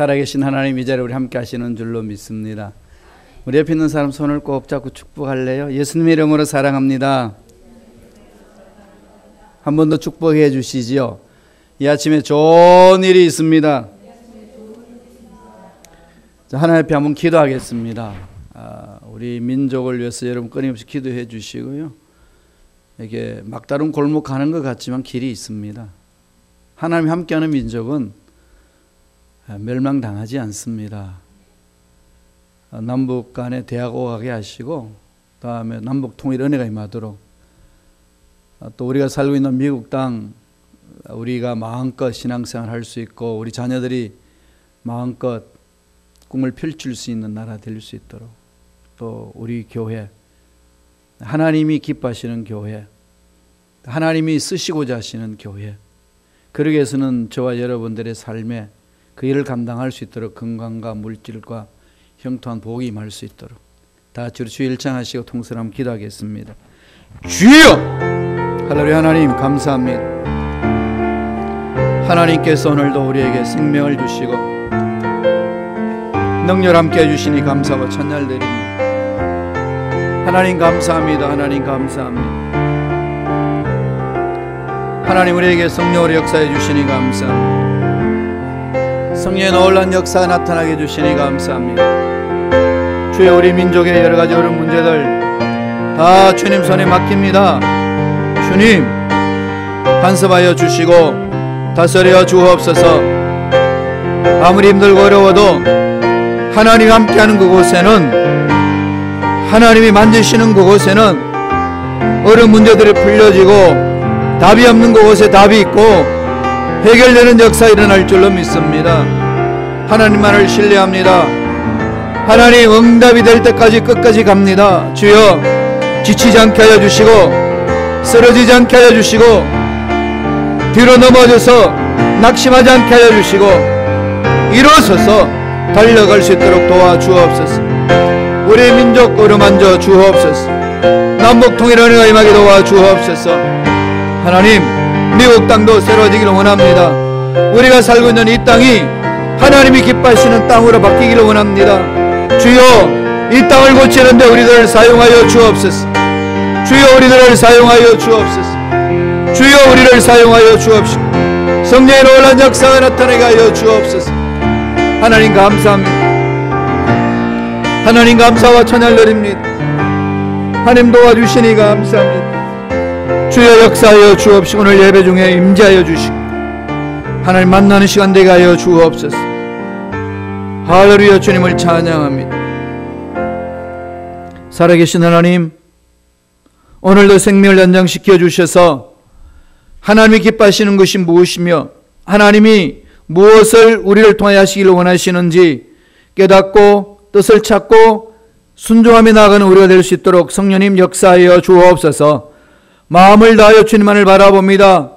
살아계신 하나님, 이 자리에 우리 함께 하시는 줄로 믿습니다. 우리 옆에 있는 사람 손을 꼭 잡고 축복할래요? 예수님의 이름으로 사랑합니다. 한 번 더 축복해 주시지요. 이 아침에 좋은 일이 있습니다. 자, 하나님 앞에 한번 기도하겠습니다. 우리 민족을 위해서 여러분 끊임없이 기도해 주시고요. 이게 막다른 골목 가는 것 같지만 길이 있습니다. 하나님이 함께하는 민족은 멸망당하지 않습니다. 남북 간에 대화가 오가게 하시고, 다음에 남북 통일 은혜가 임하도록, 또 우리가 살고 있는 미국 땅 우리가 마음껏 신앙생활 할 수 있고, 우리 자녀들이 마음껏 꿈을 펼칠 수 있는 나라 될 수 있도록, 또 우리 교회, 하나님이 기뻐하시는 교회, 하나님이 쓰시고자 하시는 교회, 그러기 위해서는 저와 여러분들의 삶에 그 일을 감당할 수 있도록 건강과 물질과 형통한 복이 임할 수 있도록 다 같이 주의 일창하시고 통성함 기도하겠습니다. 주여! 할렐루야. 하나님 감사합니다. 하나님께서 오늘도 우리에게 생명을 주시고 능력 함께 해주시니 감사하고 찬양을 드립니다. 하나님 감사합니다. 하나님 감사합니다. 하나님 우리에게 성령으로 역사해 주시니 감사합니다. 성령의 놀라운 역사가 나타나게 해주시니 감사합니다. 주여, 우리 민족의 여러 가지 어려운 문제들 다 주님 손에 맡깁니다. 주님 간섭하여 주시고 다스려 주옵소서. 아무리 힘들고 어려워도 하나님 함께하는 그곳에는, 하나님이 만지시는 그곳에는 어려운 문제들이 풀려지고 답이 없는 그곳에 답이 있고 해결되는 역사 일어날 줄로 믿습니다. 하나님만을 신뢰합니다. 하나님 응답이 될 때까지 끝까지 갑니다. 주여, 지치지 않게 하여 주시고 쓰러지지 않게 하여 주시고 뒤로 넘어져서 낙심하지 않게 하여 주시고 일어서서 달려갈 수 있도록 도와주옵소서. 우리 민족 어루만져 주옵소서. 남북 통일 은혜가 임하게 도와주옵소서. 하나님, 미국 땅도 새로워지기를 원합니다. 우리가 살고 있는 이 땅이 하나님이 기뻐하시는 땅으로 바뀌기를 원합니다. 주여, 이 땅을 고치는데 우리들을 사용하여 주옵소서. 주여, 우리들을 사용하여 주옵소서. 주여, 우리를 사용하여 주옵소서. 성령의 놀라운 역사가 나타나게 하여 주옵소서. 하나님 감사합니다. 하나님 감사와 찬양을 드립니다. 하나님 도와주시니 감사합니다. 주여, 역사하여 주옵시고 오늘 예배 중에 임재하여 주시고 하나님 만나는 시간 되게 하여 주옵소서. 할렐루야. 주님을 찬양합니다. 살아계신 하나님, 오늘도 생명을 연장시켜 주셔서 하나님이 기뻐하시는 것이 무엇이며 하나님이 무엇을 우리를 통하여 하시기를 원하시는지 깨닫고 뜻을 찾고 순종하며 나아가는 우리가 될 수 있도록 성령님 역사하여 주옵소서. 마음을 다하여 주님만을 바라봅니다.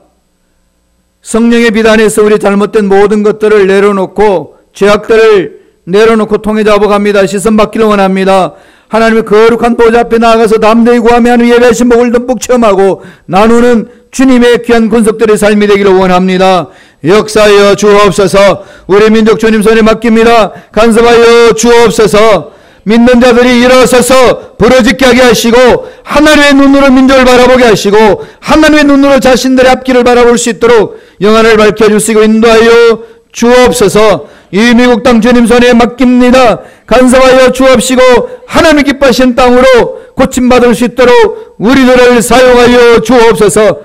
성령의 비단에서 우리 잘못된 모든 것들을 내려놓고 죄악들을 내려놓고 통해 잡아갑니다. 시선 받기를 원합니다. 하나님의 거룩한 보좌 앞에 나아가서 담대히 구하며 하는 예배하신 복을 듬뿍 체험하고 나누는 주님의 귀한 권속들의 삶이 되기를 원합니다. 역사하여 주옵소서. 우리 민족 주님 손에 맡깁니다. 간섭하여 주옵소서. 믿는 자들이 일어서서 부르짖게 하게 하시고 하나님의 눈으로 민족을 바라보게 하시고 하나님의 눈으로 자신들의 앞길을 바라볼 수 있도록 영안을 밝혀주시고 인도하여 주옵소서. 이 미국 땅 주님 손에 맡깁니다. 간섭하여 주옵시고 하나님이 기뻐하시는 땅으로 고침받을 수 있도록 우리들을 사용하여 주옵소서.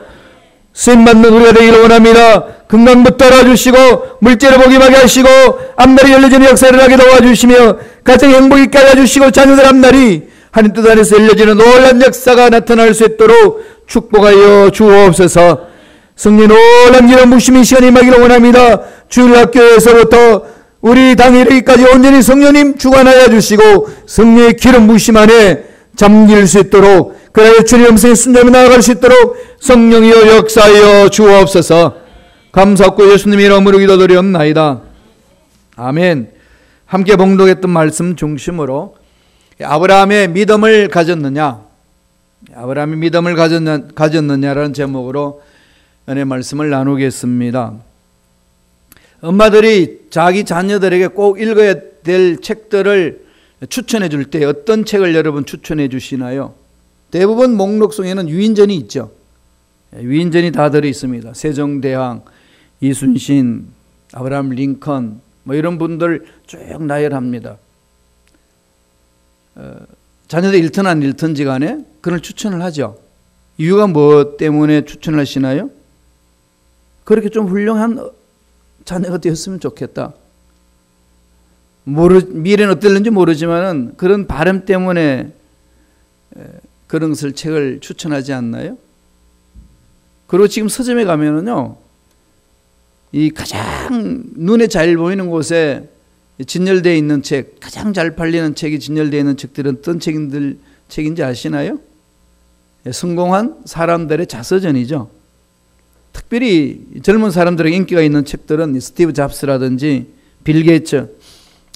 쓰임받는 우리가 되기를 원합니다. 건강부터 알아주시고 물질의 복이 임하게 하시고 앞날이 열려지는 역사를 하게 도와주시며 가정의 행복 있게 하여주시고 자녀들 앞날이 하나님 뜻 안에서 열려지는 놀라운 역사가 나타날 수 있도록 축복하여 주옵소서. 성령 놀라운 기름 부심이 시간이 임하기를 원합니다. 주일학교에서부터 우리 당에 이르기까지 온전히 성령님 주관하여 주시고 성령의 기름 부심 안에 잠길 수 있도록, 그래야 주님 음성에 순종하며 나아갈 수 있도록 성령이여 역사하여 주옵소서. 감사하고 예수님의 이름으로 기도드리옵나이다. 아멘. 함께 봉독했던 말씀 중심으로 아브라함의 믿음을 가졌느냐, 아브라함이 믿음을 가졌느냐라는 제목으로 은혜 말씀을 나누겠습니다. 엄마들이 자기 자녀들에게 꼭 읽어야 될 책들을 추천해 줄 때 어떤 책을 여러분 추천해 주시나요? 대부분 목록 속에는 위인전이 있죠. 위인전이 다 들어 있습니다. 세종대왕, 이순신, 아브라함 링컨 뭐 이런 분들 쭉 나열합니다. 자녀들 읽든 안 읽든지 간에 그걸 추천을 하죠. 이유가 뭐 때문에 추천을 하시나요? 그렇게 좀 훌륭한 자녀가 되었으면 좋겠다. 미래는 어떨는지 모르지만은 그런 바람 때문에 그런 것을 책을 추천하지 않나요? 그리고 지금 서점에 가면은요, 이 가장 눈에 잘 보이는 곳에 진열되어 있는 책, 가장 잘 팔리는 책이 진열되어 있는 책들은 어떤 책인지 아시나요? 성공한 사람들의 자서전이죠. 특별히 젊은 사람들에게 인기가 있는 책들은 스티브 잡스라든지 빌 게이츠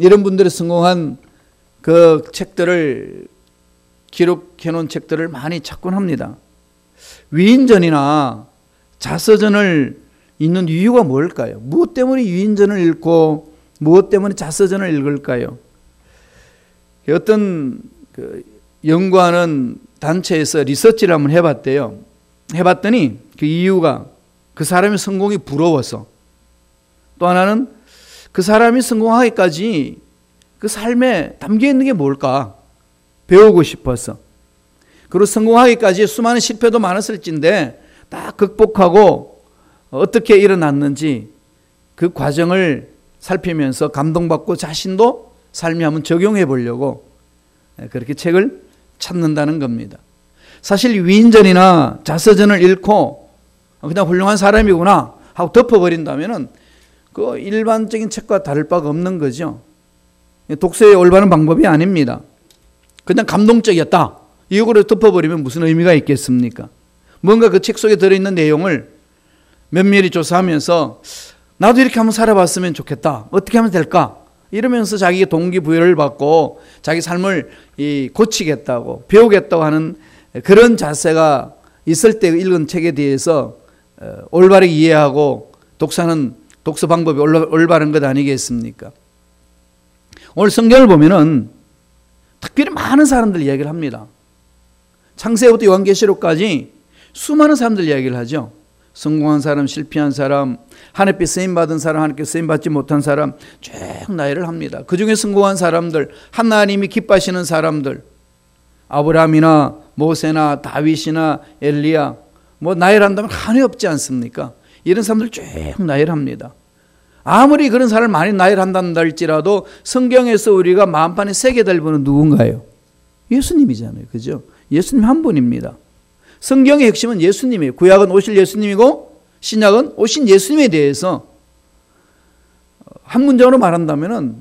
이런 분들의 성공한 그 책들을 기록해 놓은 책들을 많이 찾곤 합니다. 위인전이나 자서전을 읽는 이유가 뭘까요? 무엇 때문에 위인전을 읽고 무엇 때문에 자서전을 읽을까요? 어떤 연구하는 단체에서 리서치를 한번 해봤대요. 해봤더니 그 이유가 그 사람의 성공이 부러워서, 또 하나는 그 사람이 성공하기까지 그 삶에 담겨 있는 게 뭘까 배우고 싶어서, 그리고 성공하기까지 수많은 실패도 많았을진데 다 극복하고 어떻게 일어났는지 그 과정을 살피면서 감동받고 자신도 삶에 한번 적용해 보려고 그렇게 책을 찾는다는 겁니다. 사실 위인전이나 자서전을 읽고 그냥 훌륭한 사람이구나 하고 덮어버린다면은 그 일반적인 책과 다를 바가 없는 거죠. 독서의 올바른 방법이 아닙니다. 그냥 감동적이었다, 이거로 덮어버리면 무슨 의미가 있겠습니까? 뭔가 그 책 속에 들어있는 내용을 면밀히 조사하면서 나도 이렇게 한번 살아봤으면 좋겠다, 어떻게 하면 될까, 이러면서 자기의 동기부여를 받고 자기 삶을 고치겠다고 배우겠다고 하는 그런 자세가 있을 때 읽은 책에 대해서 올바르게 이해하고 독서하는 독서 방법이 올바른 것 아니겠습니까? 오늘 성경을 보면은 특별히 많은 사람들 이야기를 합니다. 창세부터 요한계시록까지 수많은 사람들 이야기를 하죠. 성공한 사람, 실패한 사람, 하나님께 쓰임받은 사람, 하나님께 쓰임받지 못한 사람 쭉 나열을 합니다. 그 중에 성공한 사람들, 하나님이 기뻐하시는 사람들, 아브라함이나 모세나 다윗이나 엘리야, 뭐 나열한다면 한이 없지 않습니까? 이런 사람들 쭉 나열합니다. 아무리 그런 사람을 많이 나열한다 할지라도 성경에서 우리가 마음판에 새게 될 분은 누군가요? 예수님이잖아요. 그죠? 예수님 한 분입니다. 성경의 핵심은 예수님이에요. 구약은 오실 예수님이고 신약은 오신 예수님에 대해서 한 문장으로 말한다면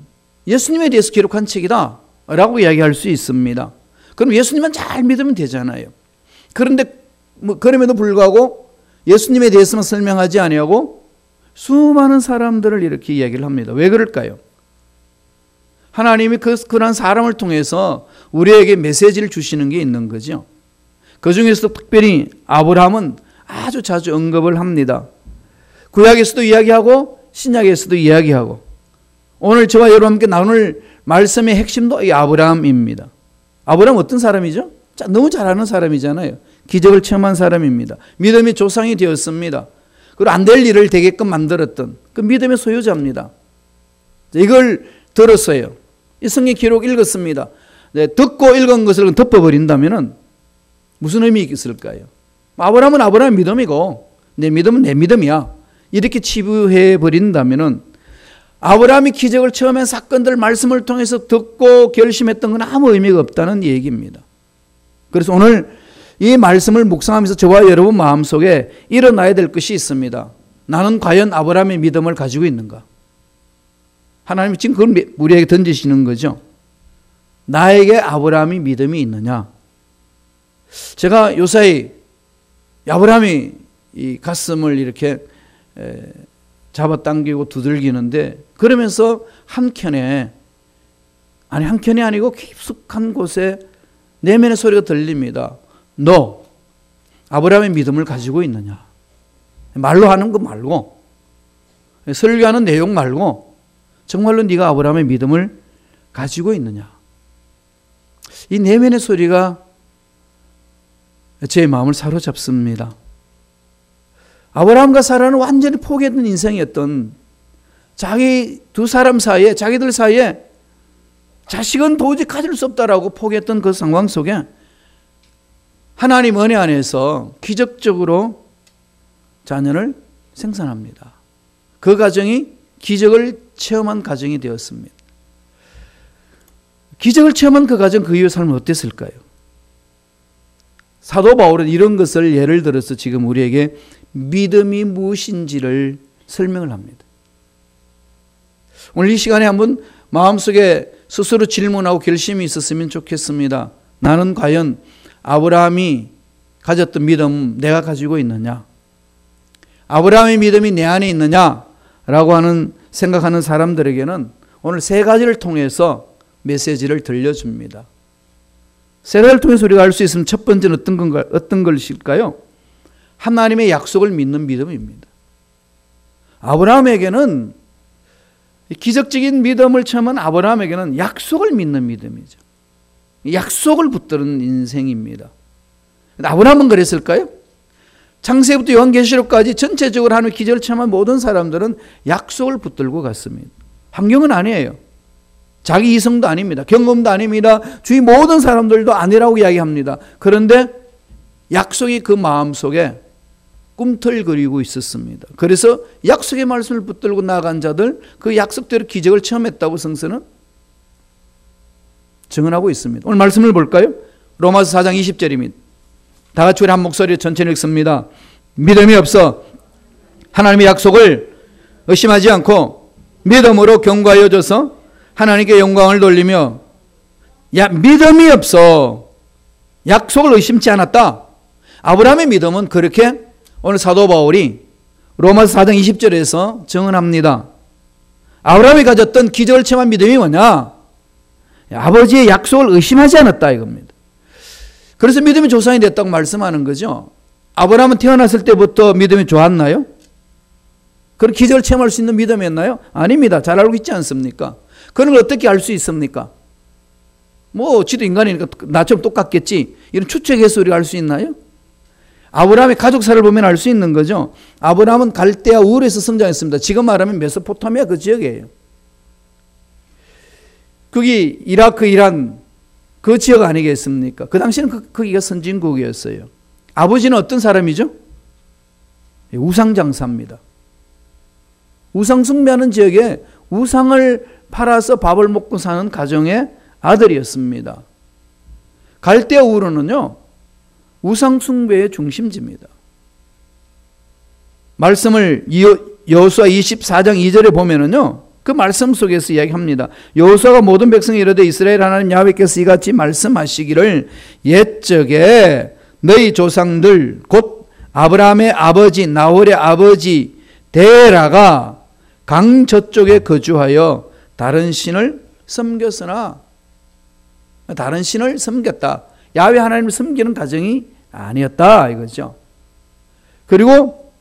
예수님에 대해서 기록한 책이다 라고 이야기할 수 있습니다. 그럼 예수님만 잘 믿으면 되잖아요. 그런데 그럼에도 불구하고 예수님에 대해서만 설명하지 아니하고 수많은 사람들을 이렇게 이야기를 합니다. 왜 그럴까요? 하나님이 그런 사람을 통해서 우리에게 메시지를 주시는 게 있는 거죠. 그 중에서도 특별히 아브라함은 아주 자주 언급을 합니다. 구약에서도 이야기하고 신약에서도 이야기하고, 오늘 저와 여러분께 나눌 말씀의 핵심도 이 아브라함입니다. 아브라함 어떤 사람이죠? 너무 잘하는 사람이잖아요. 기적을 체험한 사람입니다. 믿음의 조상이 되었습니다. 그리고 안 될 일을 되게끔 만들었던 그 믿음의 소유자입니다. 이걸 들었어요. 이 성경 기록 읽었습니다. 듣고 읽은 것을 덮어버린다면 무슨 의미 있을까요? 아브라함은 아브라함의 믿음이고 내 믿음은 내 믿음이야, 이렇게 치부해버린다면 아브라함이 기적을 체험한 사건들 말씀을 통해서 듣고 결심했던 건 아무 의미가 없다는 얘기입니다. 그래서 오늘 이 말씀을 묵상하면서 저와 여러분 마음속에 일어나야 될 것이 있습니다. 나는 과연 아브라함의 믿음을 가지고 있는가? 하나님이 지금 그걸 우리에게 던지시는 거죠. 나에게 아브라함이 믿음이 있느냐? 제가 요사이 아브라함이 이 가슴을 이렇게 잡아당기고 두들기는데, 그러면서 한켠이 아니고 깊숙한 곳에 내면의 소리가 들립니다. 너 아브라함의 믿음을 가지고 있느냐? 말로 하는 거 말고 설교하는 내용 말고 정말로 네가 아브라함의 믿음을 가지고 있느냐. 이 내면의 소리가 제 마음을 사로잡습니다. 아브라함과 사라는 완전히 포기했던 인생이었던, 자기 두 사람 사이에, 자기들 사이에 자식은 도저히 가질 수 없다라고 포기했던 그 상황 속에 하나님 은혜 안에서 기적적으로 자녀를 생산합니다. 그 가정이 기적을 체험한 가정이 되었습니다. 기적을 체험한 그 가정, 그 이후 삶은 어땠을까요? 사도 바울은 이런 것을 예를 들어서 지금 우리에게 믿음이 무엇인지를 설명을 합니다. 오늘 이 시간에 한번 마음속에 스스로 질문하고 결심이 있었으면 좋겠습니다. 나는 과연 아브라함이 가졌던 믿음 내가 가지고 있느냐? 아브라함의 믿음이 내 안에 있느냐라고 하는 생각하는 사람들에게는 오늘 세 가지를 통해서 메시지를 들려줍니다. 세 가지를 통해서 우리가 알 수 있으면 첫 번째는 어떤 것일까요? 하나님의 약속을 믿는 믿음입니다. 아브라함에게는 기적적인 믿음을 체험한 아브라함에게는 약속을 믿는 믿음이죠. 약속을 붙드는 인생입니다. 아브라함은 그랬을까요? 창세부터 요한계시록까지 전체적으로 하나님의 기적을 체험한 모든 사람들은 약속을 붙들고 갔습니다. 환경은 아니에요. 자기 이성도 아닙니다. 경험도 아닙니다. 주위 모든 사람들도 아니라고 이야기합니다. 그런데 약속이 그 마음속에 꿈틀거리고 있었습니다. 그래서 약속의 말씀을 붙들고 나아간 자들, 그 약속대로 기적을 체험했다고 성서는 증언하고 있습니다. 오늘 말씀을 볼까요? 로마서 4장 20절입니다. 다 같이 우리 한 목소리로 천천히 읽습니다. 믿음이 없어 하나님의 약속을 의심하지 않고 믿음으로 경고하여줘서 하나님께 영광을 돌리며, 믿음이 없어 약속을 의심치 않았다. 아브라함의 믿음은 그렇게 오늘 사도 바울이 로마서 4장 20절에서 증언합니다. 아브라함이 가졌던 기적을 체험한 믿음이 뭐냐? 아버지의 약속을 의심하지 않았다 이겁니다. 그래서 믿음의 조상이 됐다고 말씀하는 거죠. 아브라함은 태어났을 때부터 믿음이 좋았나요? 그런 기적을 체험할 수 있는 믿음이었나요? 아닙니다. 잘 알고 있지 않습니까? 그런 걸 어떻게 알 수 있습니까? 지도 인간이니까 나처럼 똑같겠지. 이런 추측해서 우리가 알 수 있나요? 아브라함의 가족사를 보면 알 수 있는 거죠. 아브라함은 갈대아 우르에서 성장했습니다. 지금 말하면 메소포타미아 그 지역이에요. 거기 이라크, 이란 그 지역 아니겠습니까? 그 당시에는 거기가 선진국이었어요. 아버지는 어떤 사람이죠? 우상장사입니다. 우상 숭배하는 지역에 우상을 팔아서 밥을 먹고 사는 가정의 아들이었습니다. 갈대아 우르는요, 우상 숭배의 중심지입니다. 말씀을 여호수아 24장 2절에 보면은요, 그 말씀 속에서 이야기합니다. 여호수아가 모든 백성이 이르되 이스라엘 하나님 야훼께서 이같이 말씀하시기를 옛적에 너희 조상들 곧 아브라함의 아버지 나홀의 아버지 데라가 강 저쪽에 거주하여 다른 신을 섬겼으나, 다른 신을 섬겼다. 야훼 하나님을 섬기는 가정이 아니었다 이거죠. 그리고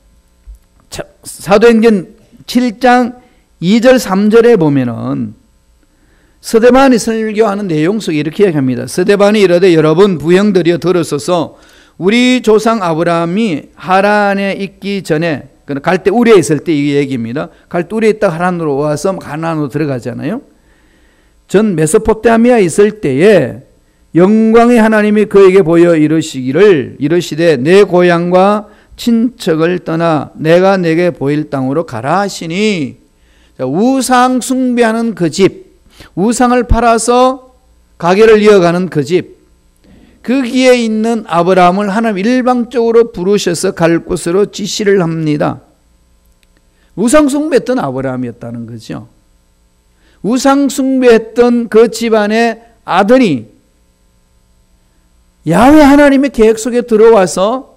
사도행전 7장 2절 3절에 보면은 스데반이 설교하는 내용 속에 이렇게 이야기합니다. 스데반이 이르되 여러분 부형들이여 들으소서. 우리 조상 아브라함이 하란에 있기 전에, 갈대 우리에 있을 때 이 얘기입니다. 갈대 우리에 있다가 하란으로 와서 가나안으로 들어가잖아요. 전 메소포타미아에 있을 때에 영광의 하나님이 그에게 보여 이르시되 내 고향과 친척을 떠나 내가 내게 보일 땅으로 가라 하시니, 우상 숭배하는 그 집, 우상을 팔아서 가게를 이어가는 그 집, 거기에 있는 아브라함을 하나님 일방적으로 부르셔서 갈 곳으로 지시를 합니다. 우상 숭배했던 아브라함이었다는 거죠. 우상 숭배했던 그 집안의 아들이 야훼 하나님의 계획 속에 들어와서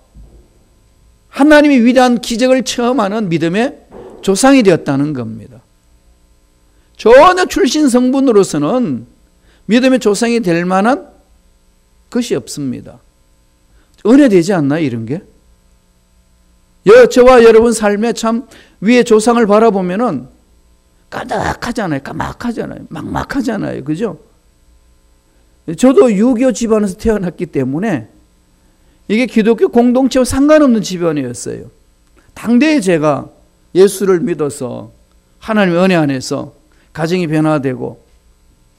하나님의 위대한 기적을 체험하는 믿음의 조상이 되었다는 겁니다. 전혀 출신 성분으로서는 믿음의 조상이 될 만한 것이 없습니다. 은혜되지 않나요, 이런 게? 저와 여러분 삶에 참 위에 조상을 바라보면은 까닥하잖아요. 까막하잖아요. 막막하잖아요. 그죠? 저도 유교 집안에서 태어났기 때문에 이게 기독교 공동체와 상관없는 집안이었어요. 당대에 제가 예수를 믿어서 하나님의 은혜 안에서 가정이 변화되고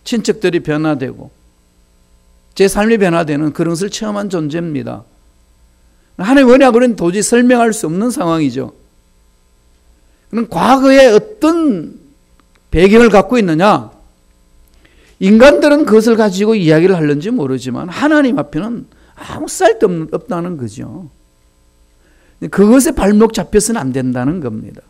친척들이 변화되고 제 삶이 변화되는 그런 것을 체험한 존재입니다. 하나님의 은혜하고는 도저히 설명할 수 없는 상황이죠. 그럼 과거에 어떤 배경을 갖고 있느냐? 인간들은 그것을 가지고 이야기를 하는지 모르지만 하나님 앞에는 아무 쓸데없다는 거죠. 그것에 발목 잡혀서는 안 된다는 겁니다.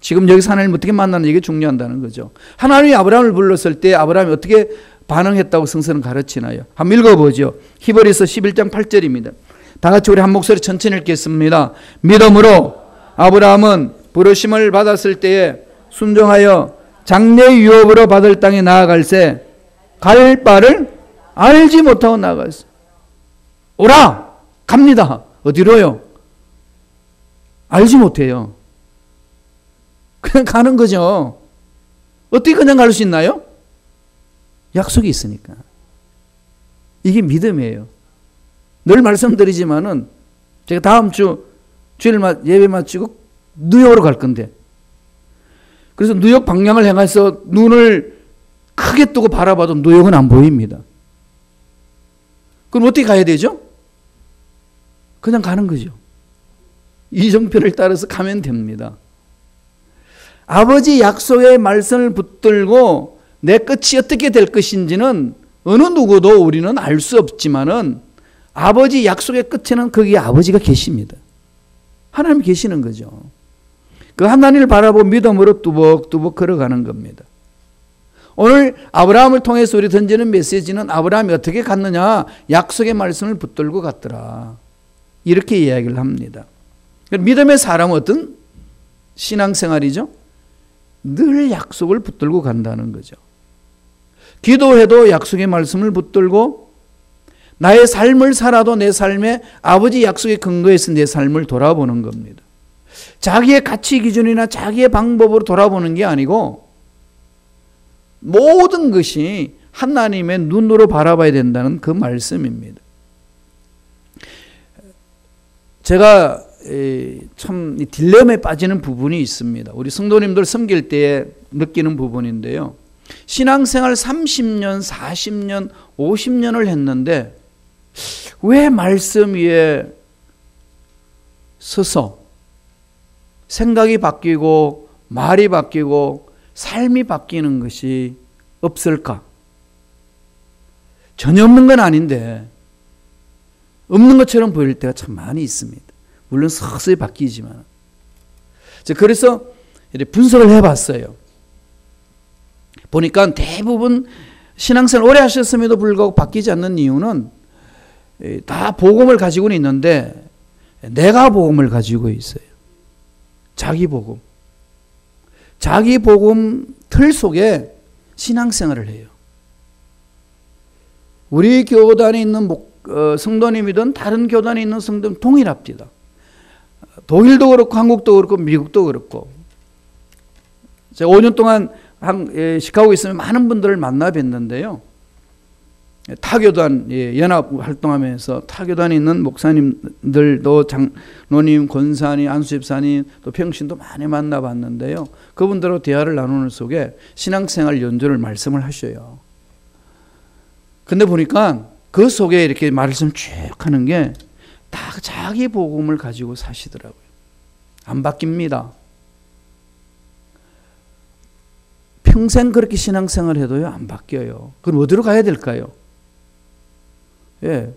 지금 여기서 하나님 어떻게 만나는 게 중요하다는 거죠. 하나님이 아브라함을 불렀을 때 아브라함이 어떻게 반응했다고 성서는 가르치나요? 한번 읽어보죠. 히브리서 11장 8절입니다. 다 같이 우리 한 목소리 천천히 읽겠습니다. 믿음으로 아브라함은 부르심을 받았을 때에 순종하여 장래 유업으로 받을 땅에 나아갈새 갈 바를 알지 못하고 나아갔어. 오라! 갑니다. 어디로요? 알지 못해요. 그냥 가는 거죠. 어떻게 그냥 갈 수 있나요? 약속이 있으니까. 이게 믿음이에요. 늘 말씀드리지만은 제가 다음 주 주일 예배 마치고 뉴욕으로 갈 건데, 그래서 뉴욕 방향을 향해서 눈을 크게 뜨고 바라봐도 뉴욕은 안 보입니다. 그럼 어떻게 가야 되죠? 그냥 가는 거죠. 이정표를 따라서 가면 됩니다. 아버지 약속의 말씀을 붙들고 내 끝이 어떻게 될 것인지는 어느 누구도 우리는 알 수 없지만은 아버지 약속의 끝에는 거기 아버지가 계십니다. 하나님 계시는 거죠. 그 하나님을 바라보고 믿음으로 뚜벅뚜벅 걸어가는 겁니다. 오늘 아브라함을 통해서 우리 던지는 메시지는 아브라함이 어떻게 갔느냐? 약속의 말씀을 붙들고 갔더라. 이렇게 이야기를 합니다. 믿음의 사람은 어떤 신앙생활이죠? 늘 약속을 붙들고 간다는 거죠. 기도해도 약속의 말씀을 붙들고 나의 삶을 살아도 내 삶에 아버지 약속의 근거에서 내 삶을 돌아보는 겁니다. 자기의 가치 기준이나 자기의 방법으로 돌아보는 게 아니고 모든 것이 하나님의 눈으로 바라봐야 된다는 그 말씀입니다. 제가 참 딜레마에 빠지는 부분이 있습니다. 우리 성도님들 섬길 때에 느끼는 부분인데요. 신앙생활 30년, 40년, 50년을 했는데 왜 말씀 위에 서서 생각이 바뀌고 말이 바뀌고 삶이 바뀌는 것이 없을까? 전혀 없는 건 아닌데 없는 것처럼 보일 때가 참 많이 있습니다. 물론 서서히 바뀌지만. 그래서 분석을 해봤어요. 보니까 대부분 신앙생활 오래 하셨음에도 불구하고 바뀌지 않는 이유는 다 복음을 가지고는 있는데 내가 복음을 가지고 있어요. 자기 복음. 자기 복음 틀 속에 신앙생활을 해요. 우리 교단에 있는 성도님이든 다른 교단에 있는 성도님 동일합니다. 독일도 그렇고 한국도 그렇고 미국도 그렇고. 제가 5년 동안 시카고에 있으면 많은 분들을 만나 뵀는데요. 타교단 연합 활동하면서 타교단에 있는 목사님들도 장로님, 권사님, 안수집사님, 또 평신도 많이 만나봤는데요. 그분들하고 대화를 나누는 속에 신앙생활 연주를 말씀을 하셔요. 근데 보니까 그 속에 이렇게 말씀 쭉 하는 게 다 자기 복음을 가지고 사시더라고요. 안 바뀝니다. 평생 그렇게 신앙생활 해도요, 안 바뀌어요. 그럼 어디로 가야 될까요? 예.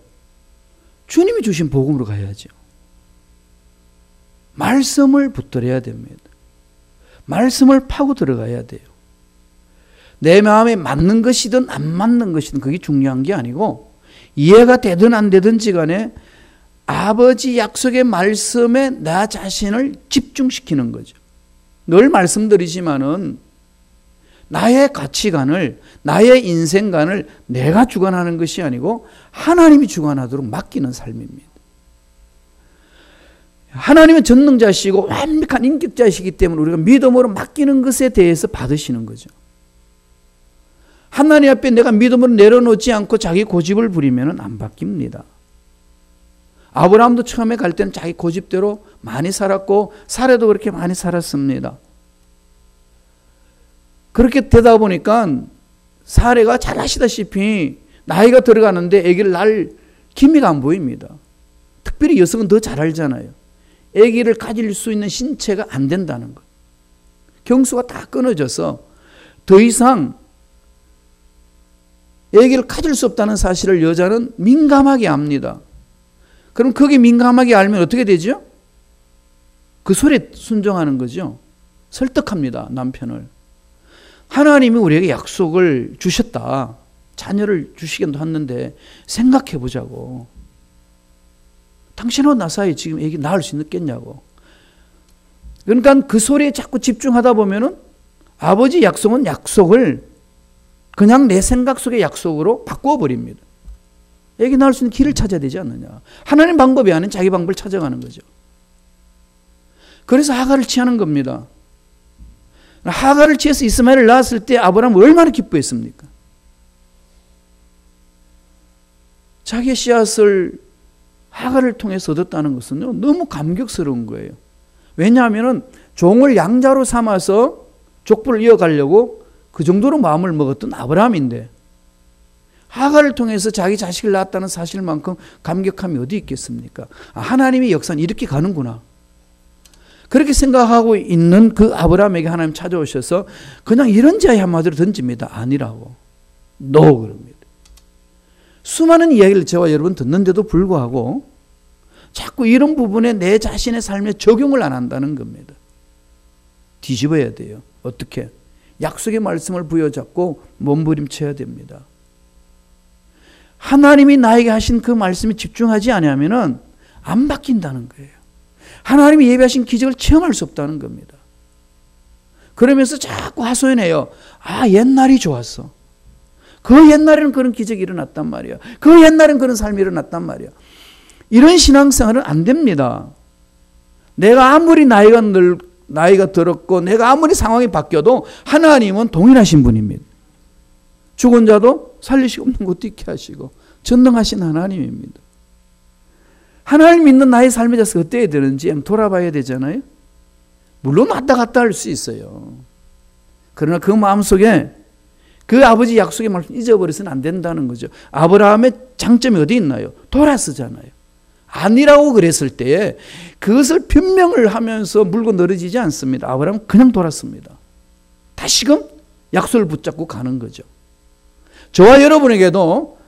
주님이 주신 복음으로 가야죠. 말씀을 붙들어야 됩니다. 말씀을 파고 들어가야 돼요. 내 마음에 맞는 것이든 안 맞는 것이든 그게 중요한 게 아니고 이해가 되든 안 되든지 간에 아버지 약속의 말씀에 나 자신을 집중시키는 거죠. 늘 말씀드리지만은 나의 가치관을, 나의 인생관을 내가 주관하는 것이 아니고 하나님이 주관하도록 맡기는 삶입니다. 하나님은 전능자시고 완벽한 인격자시기 때문에 우리가 믿음으로 맡기는 것에 대해서 받으시는 거죠. 하나님 앞에 내가 믿음으로 내려놓지 않고 자기 고집을 부리면 안 바뀝니다. 아브라함도 처음에 갈 때는 자기 고집대로 많이 살았고 사례도 그렇게 많이 살았습니다. 그렇게 되다 보니까 사례가 잘 아시다시피 나이가 들어가는데 아기를 낳을 기미가 안 보입니다. 특별히 여성은 더 잘 알잖아요. 아기를 가질 수 있는 신체가 안 된다는 것. 경수가 다 끊어져서 더 이상 아기를 가질 수 없다는 사실을 여자는 민감하게 압니다. 그럼 거기 민감하게 알면 어떻게 되죠? 그 소리에 순종하는 거죠. 설득합니다, 남편을. 하나님이 우리에게 약속을 주셨다. 자녀를 주시긴 했는데 생각해 보자고. 당신하고 나 사이 지금 애기 낳을 수 있겠냐고. 그러니까 그 소리에 자꾸 집중하다 보면은 아버지 약속은 약속을 그냥 내 생각 속의 약속으로 바꾸어 버립니다. 애기 낳을 수 있는 길을 찾아야 되지 않느냐. 하나님 방법이 아닌 자기 방법을 찾아가는 거죠. 그래서 하갈을 취하는 겁니다. 하갈을 취해서 이스마엘을 낳았을 때 아브라함은 얼마나 기뻐했습니까? 자기의 씨앗을 하갈을 통해서 얻었다는 것은요, 너무 감격스러운 거예요. 왜냐하면 종을 양자로 삼아서 족보를 이어가려고 그 정도로 마음을 먹었던 아브라함인데 하갈을 통해서 자기 자식을 낳았다는 사실만큼 감격함이 어디 있겠습니까? 하나님의 역사는 이렇게 가는구나. 그렇게 생각하고 있는 그 아브라함에게 하나님 찾아오셔서 그냥 이런 제의 한마디로 던집니다. 아니라고. No 그럽니다. 수많은 이야기를 저와 여러분 듣는데도 불구하고 자꾸 이런 부분에 내 자신의 삶에 적용을 안 한다는 겁니다. 뒤집어야 돼요. 어떻게? 약속의 말씀을 부여잡고 몸부림쳐야 됩니다. 하나님이 나에게 하신 그 말씀에 집중하지 않으면 안 바뀐다는 거예요. 하나님이 예비하신 기적을 체험할 수 없다는 겁니다. 그러면서 자꾸 하소연해요. 아, 옛날이 좋았어. 그 옛날에는 그런 기적이 일어났단 말이야. 그 옛날에는 그런 삶이 일어났단 말이야. 이런 신앙생활은 안 됩니다. 내가 아무리 나이가 들었고 내가 아무리 상황이 바뀌어도 하나님은 동일하신 분입니다. 죽은 자도 살리시고 없는 것도 있게 하시고 전능하신 하나님입니다. 하나님 믿는 나의 삶에 대해서 어때야 되는지 돌아봐야 되잖아요. 물론 왔다 갔다 할 수 있어요. 그러나 그 마음속에 그 아버지 약속의 말씀 잊어버려서는 안 된다는 거죠. 아브라함의 장점이 어디 있나요? 돌아서잖아요. 아니라고 그랬을 때에 그것을 변명을 하면서 물고 늘어지지 않습니다. 아브라함은 그냥 돌았습니다. 다시금 약속을 붙잡고 가는 거죠. 저와 여러분에게도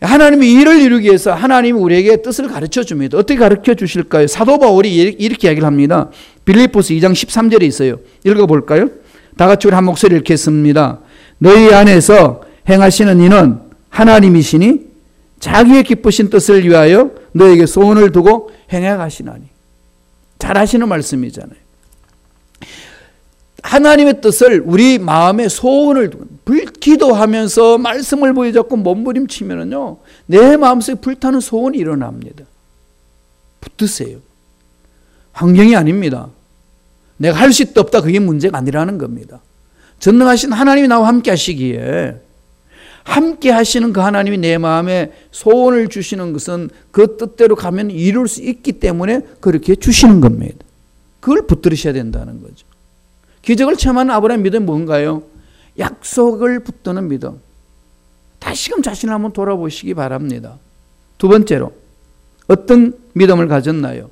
하나님이 일을 이루기 위해서 하나님이 우리에게 뜻을 가르쳐 줍니다. 어떻게 가르쳐 주실까요? 사도 바울이 이렇게 이야기를 합니다. 빌립보서 2장 13절에 있어요. 읽어볼까요? 다 같이 우리 한 목소리 읽겠습니다. 너희 안에서 행하시는 이는 하나님이시니 자기의 기쁘신 뜻을 위하여 너에게 소원을 두고 행해 가시나니. 잘 하시는 말씀이잖아요. 하나님의 뜻을 우리 마음에 소원을 두고 기도하면서 말씀을 보여잡고 몸부림치면은요, 내 마음속에 불타는 소원이 일어납니다. 붙드세요. 환경이 아닙니다. 내가 할 수 있다 없다 그게 문제가 아니라는 겁니다. 전능하신 하나님이 나와 함께 하시기에 함께 하시는 그 하나님이 내 마음에 소원을 주시는 것은 그 뜻대로 가면 이룰 수 있기 때문에 그렇게 주시는 겁니다. 그걸 붙들으셔야 된다는 거죠. 기적을 체험하는 아브라함의 믿음이 뭔가요? 약속을 붙드는 믿음. 다시금 자신을 한번 돌아보시기 바랍니다. 두 번째로 어떤 믿음을 가졌나요?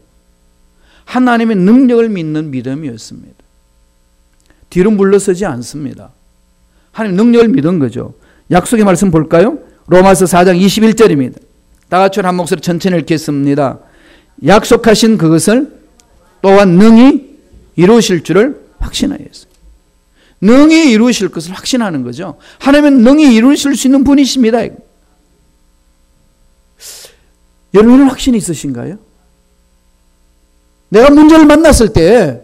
하나님의 능력을 믿는 믿음이었습니다. 뒤로 물러서지 않습니다. 하나님 능력을 믿은 거죠. 약속의 말씀 볼까요? 로마서 4장 21절입니다. 다 같이 한 목소리 천천히 읽겠습니다. 약속하신 그것을 또한 능히 이루실 줄을 확신하였어요. 능히 이루실 것을 확신하는 거죠. 하나님은 능히 이루실 수 있는 분이십니다. 여러분은 확신이 있으신가요? 내가 문제를 만났을 때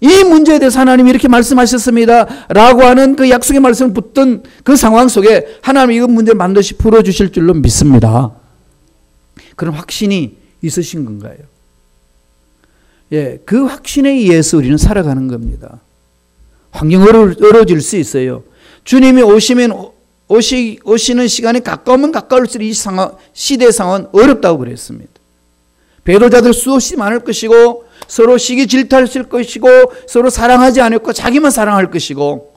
이 문제에 대해서 하나님이 이렇게 말씀하셨습니다 라고 하는 그 약속의 말씀을 붙든 그 상황 속에 하나님이 이 문제를 반드시 풀어주실 줄로 믿습니다. 그런 확신이 있으신 건가요? 예, 그 확신에 의해서 우리는 살아가는 겁니다. 환경이 어려워질 수 있어요. 주님이 오시는 시간이 가까우면 가까울수록 이 상황, 시대 상황은 어렵다고 그랬습니다. 배도자들 수없이 많을 것이고 서로 시기 질투할 것이고 서로 사랑하지 않았고 자기만 사랑할 것이고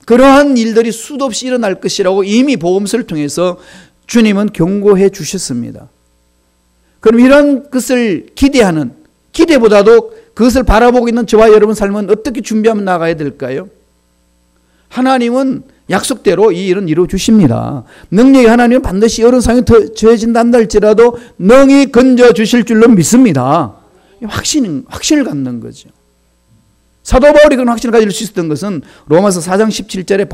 그러한 일들이 수도 없이 일어날 것이라고 이미 복음서를 통해서 주님은 경고해 주셨습니다. 그럼 이런 것을 기대하는, 기대보다도 그것을 바라보고 있는 저와 여러분 삶은 어떻게 준비하면 나가야 될까요? 하나님은 약속대로 이 일은 이루어 주십니다. 능력이 하나님은 반드시 어려운 상황에 처해진다 한다 할지라도 능히 건져 주실 줄로 믿습니다. 확신을 갖는 거죠. 사도 바울이 그런 확신을 가질 수 있었던 것은 로마서 4장 17절에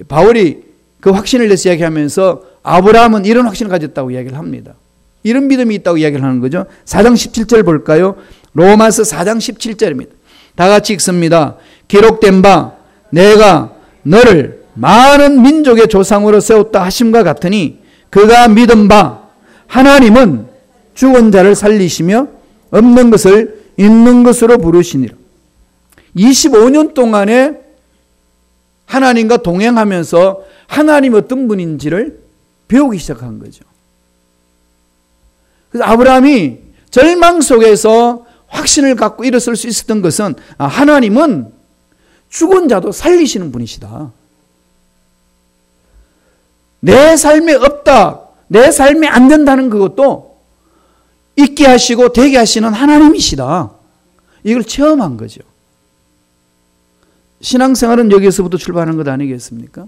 바울이 그 확신을 내서 이야기하면서 아브라함은 이런 확신을 가졌다고 이야기를 합니다. 이런 믿음이 있다고 이야기를 하는 거죠. 4장 17절 볼까요? 로마서 4장 17절입니다. 다 같이 읽습니다. 기록된 바 내가 너를 많은 민족의 조상으로 세웠다 하심과 같으니 그가 믿은 바 하나님은 죽은 자를 살리시며 없는 것을 있는 것으로 부르시니라. 25년 동안에 하나님과 동행하면서 하나님이 어떤 분인지를 배우기 시작한 거죠. 그래서 아브라함이 절망 속에서 확신을 갖고 일어설 수 있었던 것은 하나님은 죽은 자도 살리시는 분이시다. 내 삶에 없다, 내 삶에 안 된다는 그것도 있게 하시고 되게 하시는 하나님이시다. 이걸 체험한 거죠. 신앙생활은 여기서부터 출발하는 것 아니겠습니까?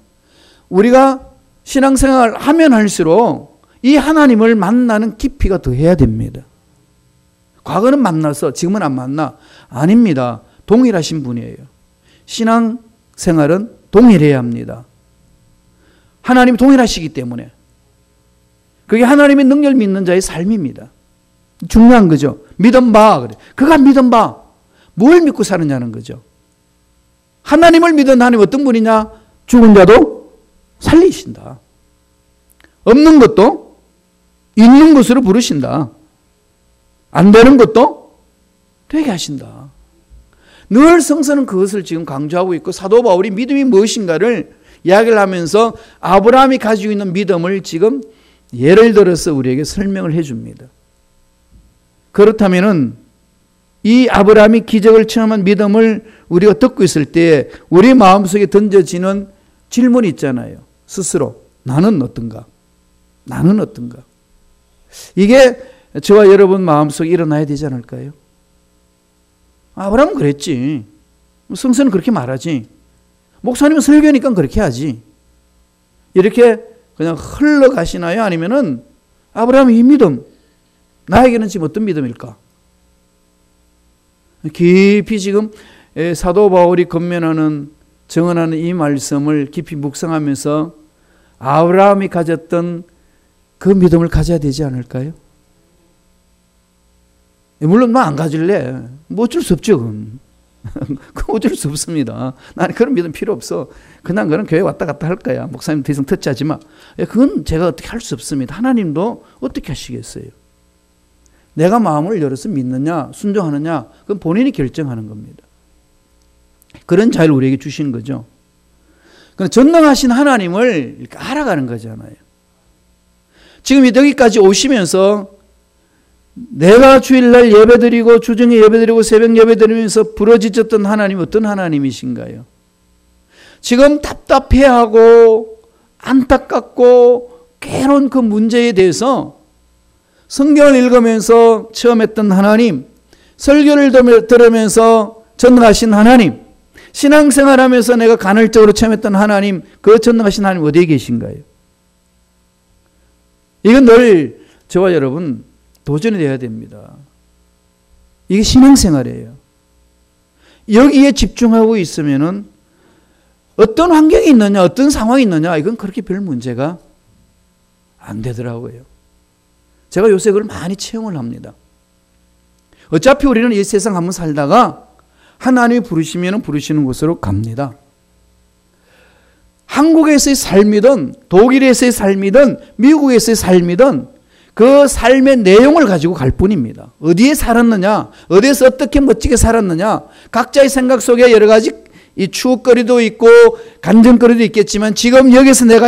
우리가 신앙생활을 하면 할수록 이 하나님을 만나는 깊이가 더해야 됩니다. 과거는 만나서 지금은 안 만나? 아닙니다. 동일하신 분이에요. 신앙생활은 동일해야 합니다. 하나님이 동일하시기 때문에 그게 하나님의 능력을 믿는 자의 삶입니다. 중요한 거죠. 믿음 봐. 그래. 그가 믿음 봐. 뭘 믿고 사느냐는 거죠. 하나님을 믿은 하나님 어떤 분이냐? 죽은 자도 살리신다. 없는 것도 있는 것으로 부르신다. 안 되는 것도 되게 하신다. 늘 성서는 그것을 지금 강조하고 있고 사도 바울이 믿음이 무엇인가를 이야기를 하면서 아브라함이 가지고 있는 믿음을 지금 예를 들어서 우리에게 설명을 해줍니다. 그렇다면은 이 아브라함이 기적을 체험한 믿음을 우리가 듣고 있을 때 우리 마음속에 던져지는 질문이 있잖아요. 스스로 나는 어떤가? 나는 어떤가? 이게 저와 여러분 마음속에 일어나야 되지 않을까요? 아브라함은 그랬지. 성서는 그렇게 말하지. 목사님은 설교니까 그렇게 하지. 이렇게 그냥 흘러가시나요? 아니면은 아브라함의 이 믿음, 나에게는 지금 어떤 믿음일까? 깊이 지금 사도 바울이 권면하는, 정언하는 이 말씀을 깊이 묵상하면서 아브라함이 가졌던 그 믿음을 가져야 되지 않을까요? 물론 안 가질래. 뭐 어쩔 수 없죠. 그건 어쩔 수 없습니다. 나는 그런 믿음 필요 없어. 그냥 그런 교회 왔다 갔다 할 거야. 목사님 더 이상 터치하지 마. 그건 제가 어떻게 할 수 없습니다. 하나님도 어떻게 하시겠어요? 내가 마음을 열어서 믿느냐 순종하느냐 그건 본인이 결정하는 겁니다. 그런 자유를 우리에게 주신 거죠. 전능하신 하나님을 이렇게 알아가는 거잖아요. 지금 여기까지 오시면서 내가 주일날 예배드리고 주중에 예배드리고 새벽 예배드리면서 부러지셨던 하나님 어떤 하나님이신가요? 지금 답답해하고 안타깝고 괴로운 그 문제에 대해서 성경을 읽으면서 체험했던 하나님, 설교를 들으면서 전능하신 하나님, 신앙생활하면서 내가 간헐적으로 체험했던 하나님, 그 전능하신 하나님 어디에 계신가요? 이건 늘 저와 여러분 도전이 되어야 됩니다. 이게 신앙생활이에요. 여기에 집중하고 있으면은 어떤 환경이 있느냐, 어떤 상황이 있느냐, 이건 그렇게 별 문제가 안 되더라고요. 제가 요새 그걸 많이 체험을 합니다. 어차피 우리는 이 세상 한번 살다가 하나님이 부르시면 부르시는 곳으로 갑니다. 한국에서의 삶이든 독일에서의 삶이든 미국에서의 삶이든 그 삶의 내용을 가지고 갈 뿐입니다. 어디에 살았느냐, 어디에서 어떻게 멋지게 살았느냐, 각자의 생각 속에 여러 가지 이 추억거리도 있고 간증거리도 있겠지만 지금 여기서 내가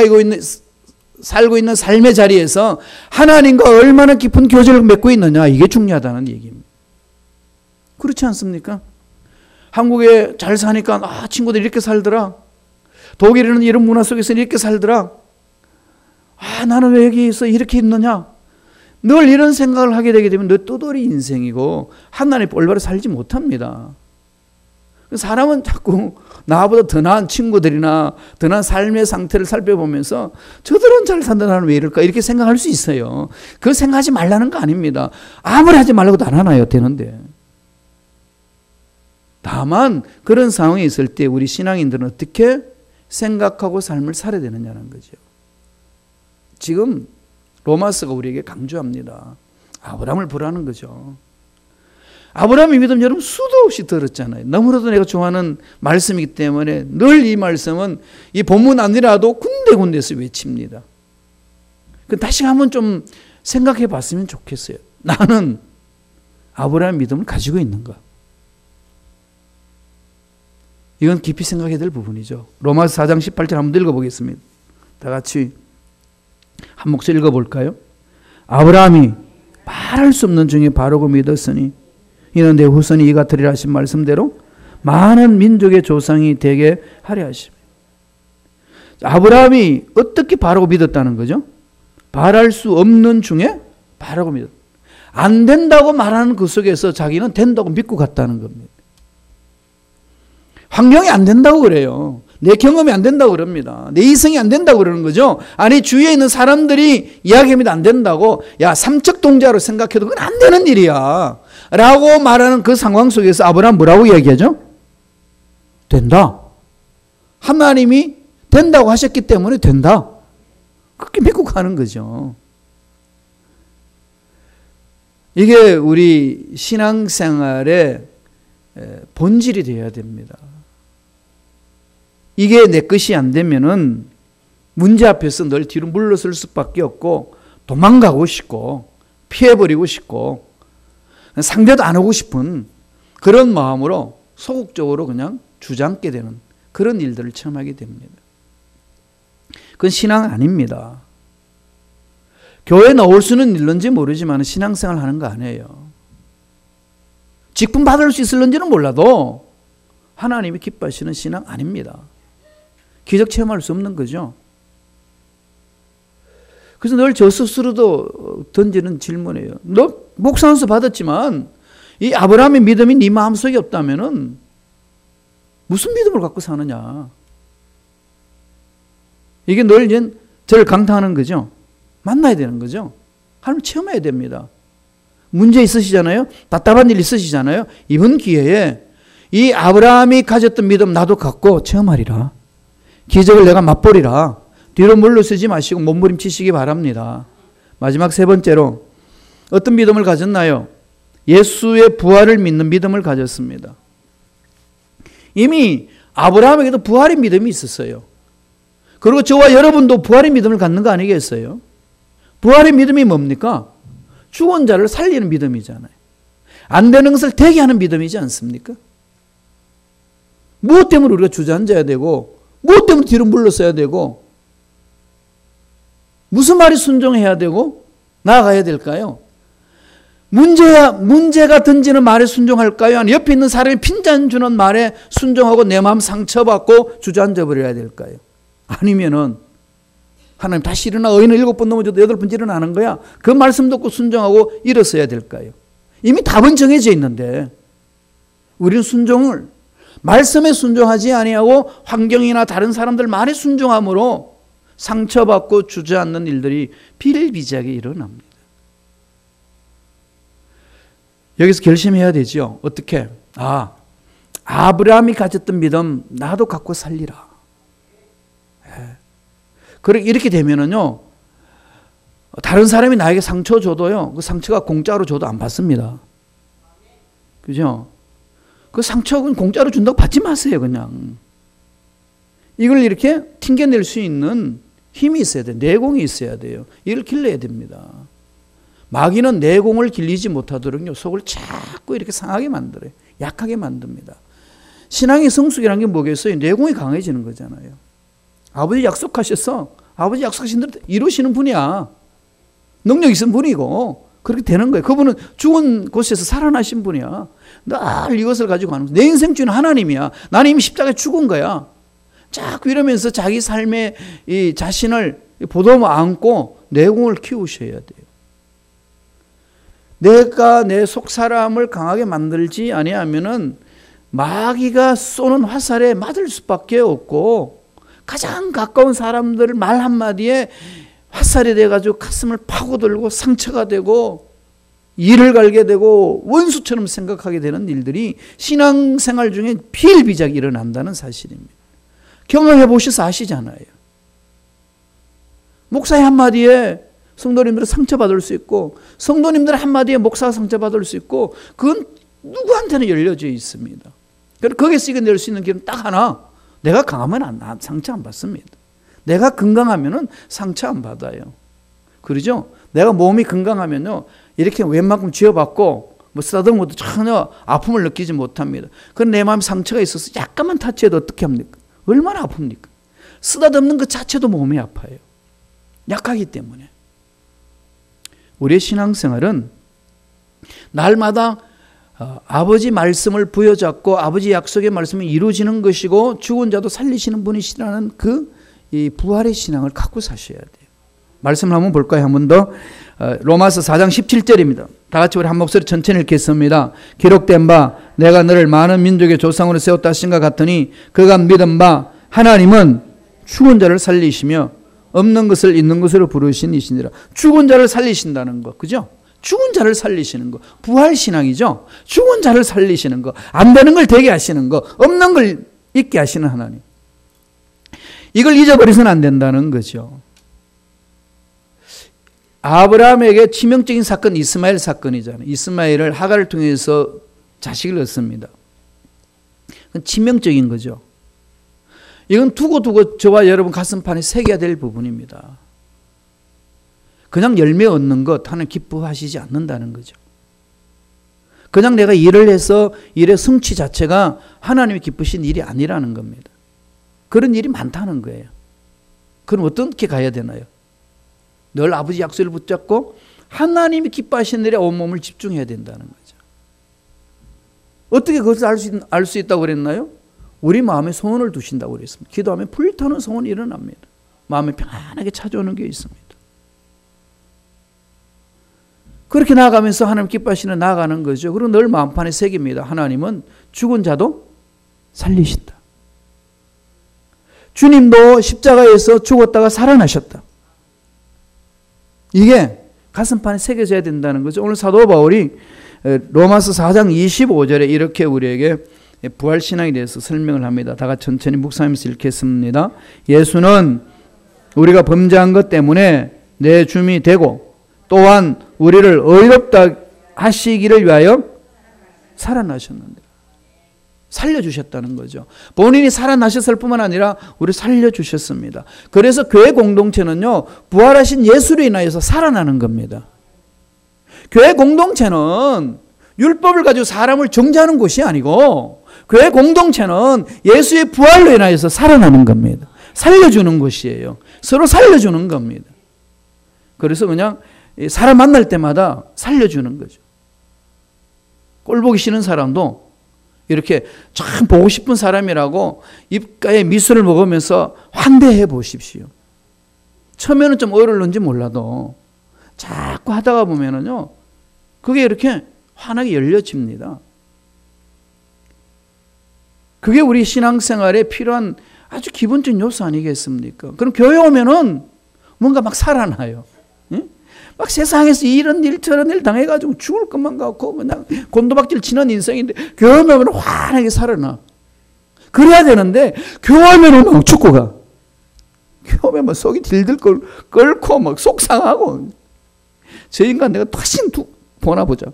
살고 있는 삶의 자리에서 하나님과 얼마나 깊은 교제를 맺고 있느냐, 이게 중요하다는 얘기입니다. 그렇지 않습니까? 한국에 잘 사니까 친구들이 이렇게 살더라. 독일에는 이런 문화 속에서 이렇게 살더라. 나는 왜 여기서 이렇게 있느냐. 늘 이런 생각을 하게 되게 되면 너 떠돌이 인생이고 하나님 올바로 살지 못합니다. 사람은 자꾸 나보다 더 나은 친구들이나 더 나은 삶의 상태를 살펴보면서 저들은 잘 산다, 나는 왜 이럴까, 이렇게 생각할 수 있어요. 그걸 생각하지 말라는 거 아닙니다. 아무리 하지 말라고도 안 하나요? 되는데. 다만 그런 상황에 있을 때 우리 신앙인들은 어떻게 생각하고 삶을 살아야 되느냐는 거죠. 지금 로마서가 우리에게 강조합니다. 아브라함을 보라는 거죠. 아브라함의 믿음 여러분 수도 없이 들었잖아요. 너무나도 내가 좋아하는 말씀이기 때문에 늘 이 말씀은 이 본문 아니라도 군데군데서 외칩니다. 다시 한번 좀 생각해 봤으면 좋겠어요. 나는 아브라함의 믿음을 가지고 있는가? 이건 깊이 생각해야 될 부분이죠. 로마서 4장 18절 한번 읽어보겠습니다. 다 같이 한 목소리 읽어볼까요? 아브라함이 말할 수 없는 중에 바르고 믿었으니 이는 내 후손이 이 같으리라 하신 말씀대로 많은 민족의 조상이 되게 하려 하십니다. 아브라함이 어떻게 바르고 믿었다는 거죠? 바랄 수 없는 중에 바르고 믿었다. 안 된다고 말하는 그 속에서 자기는 된다고 믿고 갔다는 겁니다. 환경이 안 된다고 그래요. 내 경험이 안 된다고 그럽니다. 내 이성이 안 된다고 그러는 거죠. 아니 주위에 있는 사람들이 이야기하면 안 된다고, 야 삼척 동자로 생각해도 그건 안 되는 일이야 라고 말하는 그 상황 속에서 아브라함 뭐라고 이야기하죠? 된다. 하나님이 된다고 하셨기 때문에 된다. 그렇게 믿고 가는 거죠. 이게 우리 신앙생활의 본질이 되어야 됩니다. 이게 내 것이 안 되면은 문제 앞에서 늘 뒤로 물러설 수밖에 없고 도망가고 싶고 피해버리고 싶고 상대도 안 하고 싶은 그런 마음으로 소극적으로 그냥 주저앉게 되는 그런 일들을 체험하게 됩니다. 그건 신앙 아닙니다. 교회 나올 수는 있는지 모르지만 신앙생활 하는 거 아니에요. 직분 받을 수 있을는지는 몰라도 하나님이 기뻐하시는 신앙 아닙니다. 기적 체험할 수 없는 거죠. 그래서 늘 저 스스로도 던지는 질문이에요. 너 목사 안수 받았지만 이 아브라함의 믿음이 네 마음속에 없다면은 무슨 믿음을 갖고 사느냐. 이게 늘 이제 저를 강타하는 거죠. 만나야 되는 거죠. 하나님 체험해야 됩니다. 문제 있으시잖아요. 답답한 일 있으시잖아요. 이번 기회에 이 아브라함이 가졌던 믿음 나도 갖고 체험하리라. 기적을 내가 맛보리라. 뒤로 물러서지 마시고 몸부림치시기 바랍니다. 마지막 세 번째로 어떤 믿음을 가졌나요? 예수의 부활을 믿는 믿음을 가졌습니다. 이미 아브라함에게도 부활의 믿음이 있었어요. 그리고 저와 여러분도 부활의 믿음을 갖는 거 아니겠어요? 부활의 믿음이 뭡니까? 죽은 자를 살리는 믿음이잖아요. 안 되는 것을 되게 하는 믿음이지 않습니까? 무엇 때문에 우리가 주저앉아야 되고 무엇 때문에 뒤로 물러서야 되고 무슨 말이 순종해야 되고 나아가야 될까요? 문제가 던지는 말에 순종할까요? 아니면 옆에 있는 사람이 핀잔 주는 말에 순종하고 내 마음 상처받고 주저앉아 버려야 될까요? 아니면은 하나님 다시 일어나 어인을 7번 넘어져도 8번 일어나는 거야. 그 말씀 듣고 순종하고 일어서야 될까요? 이미 답은 정해져 있는데 우리는 순종을 말씀에 순종하지 아니하고 환경이나 다른 사람들 말에 순종함으로 상처받고 주저앉는 일들이 비일비재하게 일어납니다. 여기서 결심해야 되죠. 어떻게? 아브라함이 가졌던 믿음 나도 갖고 살리라. 이렇게 되면은요, 다른 사람이 나에게 상처 줘도요, 그 상처가 공짜로 줘도 안 받습니다. 그죠? 그 상처는 공짜로 준다고 받지 마세요, 그냥. 이걸 이렇게 튕겨낼 수 있는 힘이 있어야 돼요. 내공이 있어야 돼요. 이걸 길러야 됩니다. 마귀는 내공을 길리지 못하도록요, 속을 자꾸 이렇게 상하게 만들어요. 약하게 만듭니다. 신앙의 성숙이라는 게 뭐겠어요? 내공이 강해지는 거잖아요. 아버지 약속하셨어. 아버지 약속하신 대로 이루시는 분이야. 능력 있은 분이고 그렇게 되는 거예요. 그분은 죽은 곳에서 살아나신 분이야. 늘 이것을 가지고 가는 거야. 내 인생 주인은 하나님이야. 나는 이미 십자가에 죽은 거야. 자꾸 이러면서 자기 삶의 이 자신을 보듬어 안고 내공을 키우셔야 돼요. 내가 내 속 사람을 강하게 만들지 아니하면은 마귀가 쏘는 화살에 맞을 수밖에 없고, 가장 가까운 사람들 말 한마디에 화살이 돼가지고 가슴을 파고들고 상처가 되고 이를 갈게 되고 원수처럼 생각하게 되는 일들이 신앙생활 중에 비일비재하게 일어난다는 사실입니다. 경험해 보셔서 아시잖아요. 목사의 한마디에 성도님들은 상처받을 수 있고, 성도님들 한마디에 목사가 상처받을 수 있고, 그건 누구한테나 열려져 있습니다. 그래서 거기서 이겨낼 수 있는 길은 딱 하나. 내가 강하면 상처 안 받습니다. 내가 건강하면 상처 안 받아요. 그러죠? 내가 몸이 건강하면요, 이렇게 웬만큼 쥐어받고 뭐 쓰다듬은 것도 전혀 아픔을 느끼지 못합니다. 그럼 내 마음에 상처가 있어서 약간만 타치해도 어떻게 합니까? 얼마나 아픕니까? 쓰다듬는 것 자체도 몸이 아파요. 약하기 때문에. 우리의 신앙생활은 날마다 아버지 말씀을 부여잡고 아버지 약속의 말씀이 이루어지는 것이고 죽은 자도 살리시는 분이시라는 이 부활의 신앙을 갖고 사셔야 돼요. 말씀을 한번 볼까요? 한 번 더. 로마서 4장 17절입니다. 다 같이 우리 한 목소리 천천히 읽겠습니다. 기록된 바 내가 너를 많은 민족의 조상으로 세웠다 하신가 같으니 그가 믿은 바 하나님은 죽은 자를 살리시며 없는 것을 있는 것으로 부르신 이시니라. 죽은 자를 살리신다는 거, 그죠? 죽은 자를 살리시는 거, 부활신앙이죠. 죽은 자를 살리시는 거, 안 되는 걸 되게 하시는 거, 없는 걸 있게 하시는 하나님. 이걸 잊어버려서는 안 된다는 거죠. 아브라함에게 치명적인 사건, 이스마엘 사건이잖아요. 이스마엘을 하갈을 통해서 자식을 얻습니다. 그건 치명적인 거죠. 이건 두고 저와 여러분 가슴판에 새겨야 될 부분입니다. 그냥 열매 얻는 것 하나님 기뻐하시지 않는다는 거죠. 그냥 내가 일을 해서 일의 성취 자체가 하나님이 기쁘신 일이 아니라는 겁니다. 그런 일이 많다는 거예요. 그럼 어떻게 가야 되나요? 늘 아버지 약속을 붙잡고 하나님이 기뻐하시는 일에 온몸을 집중해야 된다는 거죠. 어떻게 그것을 알 수 있다고 그랬나요? 우리 마음에 소원을 두신다고 그랬습니다. 기도하면 불타는 소원이 일어납니다. 마음에 편안하게 찾아오는 게 있습니다. 그렇게 나아가면서 하나님 기뻐하시는 나아가는 거죠. 그리고 늘 마음판에 새깁니다. 하나님은 죽은 자도 살리신다. 주님도 십자가에서 죽었다가 살아나셨다. 이게 가슴판에 새겨져야 된다는 거죠. 오늘 사도 바울이 로마서 4장 25절에 이렇게 우리에게 부활신앙에 대해서 설명을 합니다. 다 같이 천천히 묵상하면서 읽겠습니다. 예수는 우리가 범죄한 것 때문에 내 주님이 되고 또한 우리를 의롭다 하시기를 위하여 살아나셨는데, 살려주셨다는 거죠. 본인이 살아나셨을 뿐만 아니라 우리 살려주셨습니다. 그래서 교회 공동체는요, 부활하신 예수로 인하여서 살아나는 겁니다. 교회 공동체는 율법을 가지고 사람을 정죄하는 곳이 아니고, 교회 공동체는 예수의 부활로 인하여서 살아나는 겁니다. 살려주는 곳이에요. 서로 살려주는 겁니다. 그래서 그냥 사람 만날 때마다 살려주는 거죠. 꼴 보기 싫은 사람도 이렇게 참 보고 싶은 사람이라고 입가에 미술을 먹으면서 환대해 보십시오. 처음에는 좀 어려울는지 몰라도 자꾸 하다가 보면은요, 그게 이렇게 환하게 열려집니다. 그게 우리 신앙생활에 필요한 아주 기본적인 요소 아니겠습니까? 그럼 교회 오면은 뭔가 막 살아나요. 응? 막 세상에서 이런 일 저런 일 당해가지고 죽을 것만 같고 그냥 곤도박질 치는 인생인데 교회 오면 환하게 살아나. 그래야 되는데 교회 오면 막 죽고 가. 교회 오면 막 속이 딜들 끓고 막 속상하고, 저 인간 내가 다시 보나 보자.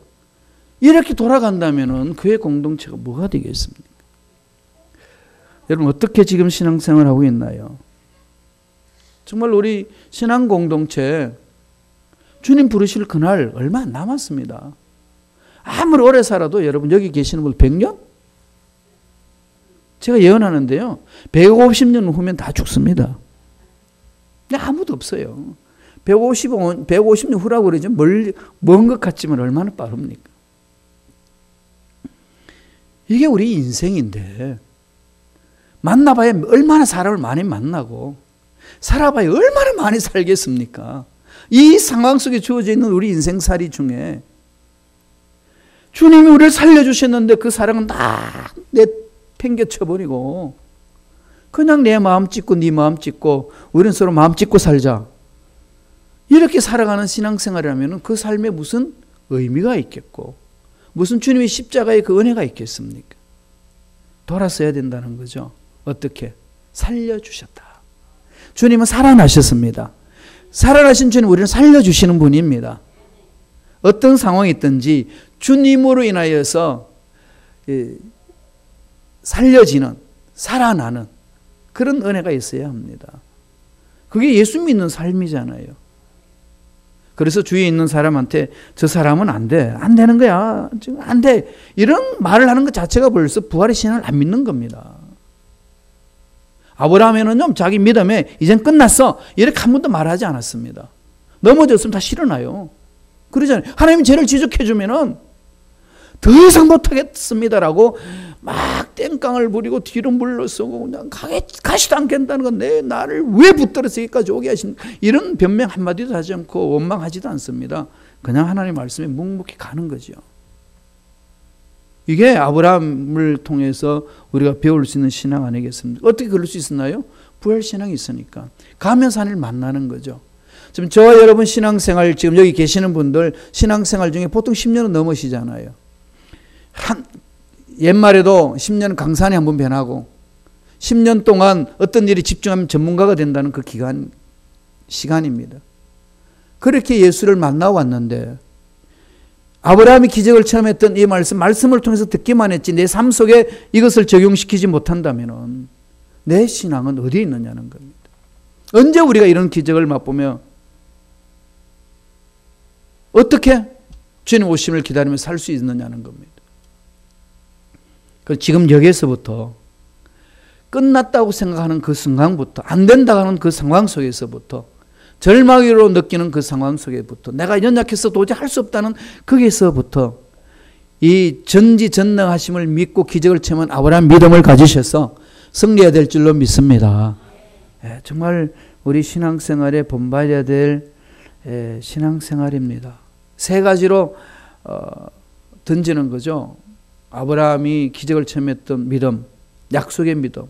이렇게 돌아간다면은 교회 공동체가 뭐가 되겠습니까? 여러분 어떻게 지금 신앙생활을 하고 있나요? 정말 우리 신앙 공동체 주님 부르실 그날 얼마 안 남았습니다. 아무리 오래 살아도 여러분 여기 계시는 분 100년? 제가 예언하는데요. 150년 후면 다 죽습니다. 아무도 없어요. 150년 후라고 그러죠. 먼 것 같지만 얼마나 빠릅니까? 이게 우리 인생인데 만나봐야 얼마나 사람을 많이 만나고 살아봐야 얼마나 많이 살겠습니까? 이 상황 속에 주어져 있는 우리 인생살이 중에 주님이 우리를 살려주셨는데 그 사랑은 다 내팽개쳐버리고 그냥 내 마음 찢고 네 마음 찢고 우리는 서로 마음 찢고 살자. 이렇게 살아가는 신앙생활이라면 그 삶에 무슨 의미가 있겠고 무슨 주님의 십자가의 그 은혜가 있겠습니까? 돌아서야 된다는 거죠. 어떻게? 살려주셨다. 주님은 살아나셨습니다. 살아나신 주님 우리는 살려주시는 분입니다. 어떤 상황이 있든지 주님으로 인하여서 살려지는 살아나는 그런 은혜가 있어야 합니다. 그게 예수 믿는 삶이잖아요. 그래서 주위에 있는 사람한테 저 사람은 안 돼. 안 되는 거야. 지금 안 돼. 이런 말을 하는 것 자체가 벌써 부활의 신앙을 안 믿는 겁니다. 아브라함에는요, 자기 믿음에 이젠 끝났어. 이렇게 한 번도 말하지 않았습니다. 넘어졌으면 다 실어나요. 그러잖아요. 하나님이 죄를 지적해 주면은 더 이상 못하겠습니다라고 막 땡깡을 부리고 뒤로 물러서고 그냥 가시도 않겠다는 건 내 나를 왜 붙들어서 여기까지 오게 하신 이런 변명 한마디도 하지 않고 원망하지도 않습니다. 그냥 하나님 말씀에 묵묵히 가는 거죠. 이게 아브라함을 통해서 우리가 배울 수 있는 신앙 아니겠습니까? 어떻게 그럴 수 있었나요? 부활 신앙이 있으니까 가면서 하나님을 만나는 거죠. 지금 저와 여러분 신앙생활 지금 여기 계시는 분들 신앙생활 중에 보통 10년은 넘으시잖아요. 옛말에도 10년 강산에 한 번 변하고 10년 동안 어떤 일에 집중하면 전문가가 된다는 그 시간입니다. 그렇게 예수를 만나왔는데 아브라함이 기적을 처음 했던 이 말씀을 통해서 듣기만 했지 내 삶 속에 이것을 적용시키지 못한다면 내 신앙은 어디에 있느냐는 겁니다. 언제 우리가 이런 기적을 맛보며 어떻게 주님 오심을 기다리며 살 수 있느냐는 겁니다. 지금 여기에서부터 끝났다고 생각하는 그 순간부터 안 된다고 하는 그 상황 속에서부터 절망으로 느끼는 그 상황 속에부터 내가 연약해서 도저히 할 수 없다는 거기서부터 이 전지전능하심을 믿고 기적을 체험한 아브라함 믿음을 가지셔서 승리해야 될 줄로 믿습니다. 정말 우리 신앙생활에 본받아야 될 신앙생활입니다. 세 가지로 던지는 거죠. 아브라함이 기적을 체험했던 믿음, 약속의 믿음,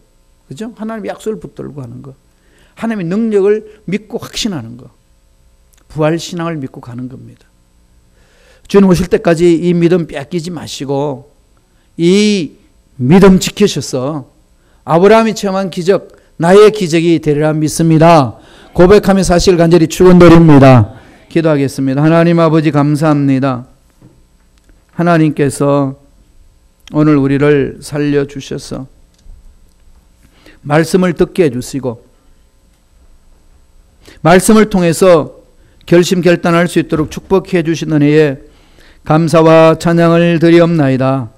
그죠? 하나님의 약속을 붙들고 하는 거, 하나님의 능력을 믿고 확신하는 거, 부활 신앙을 믿고 가는 겁니다. 주님 오실 때까지 이 믿음 뺏기지 마시고 이 믿음 지키셔서 아브라함이 체험한 기적, 나의 기적이 되리라 믿습니다. 고백하며 사실 간절히 축원드립니다. 기도하겠습니다. 하나님 아버지 감사합니다. 하나님께서 오늘 우리를 살려주셔서 말씀을 듣게 해주시고 말씀을 통해서 결심결단할 수 있도록 축복해 주신 은혜에 감사와 찬양을 드리옵나이다.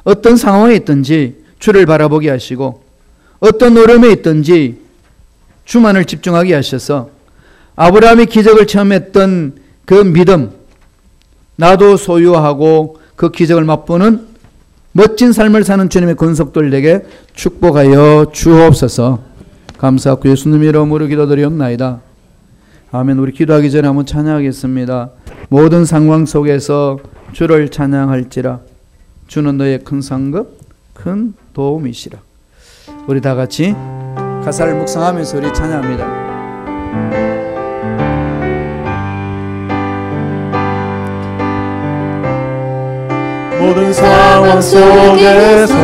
어떤 상황에 있든지 주를 바라보게 하시고 어떤 어려움에 있든지 주만을 집중하게 하셔서 아브라함이 기적을 체험했던 그 믿음 나도 소유하고 그 기적을 맛보는 멋진 삶을 사는 주님의 권속들에게 축복하여 주옵소서. 감사하고 예수님 이름으로 기도드리옵나이다. 아멘. 우리 기도하기 전에 한번 찬양하겠습니다. 모든 상황 속에서 주를 찬양할지라 주는 너의 큰 상급 큰 도움이시라. 우리 다 같이 가사를 묵상하면서 우리 찬양합니다. 모든 상황 속에서